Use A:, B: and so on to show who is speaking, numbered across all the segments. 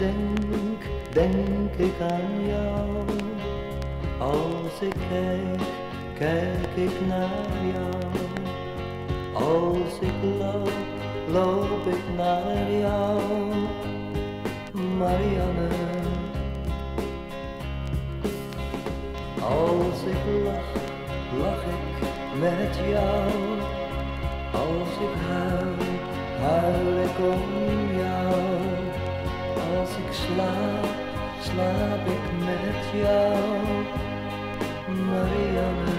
A: denk, denk ik aan jou. Als ik kijk, kijk ik naar jou. Als ik loop, loop ik naar jou. Marianne. Als ik lach, lach ik met jou. Als ik huil, huil ik om jou. Als ik slaap, slaap ik met jou. Marianne.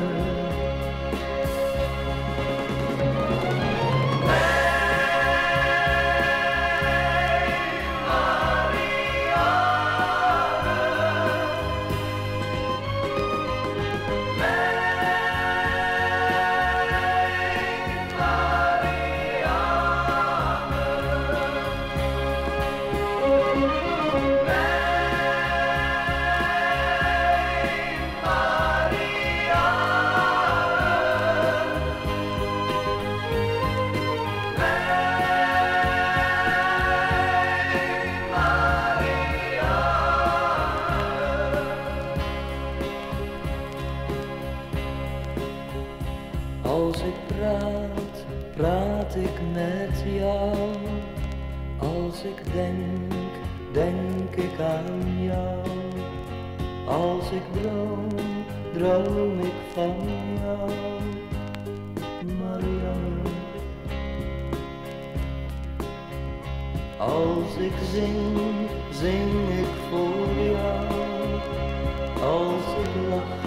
A: Als ik praat, praat ik met jou. Als ik denk, denk ik aan jou. Als ik droom, droom ik van jou. Marianne. Als ik zing, zing ik voor jou. Als ik lach,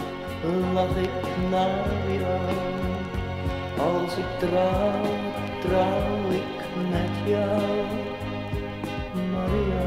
A: lach ik naar jou. Als ik trouw, trouw ik met jou, Maria.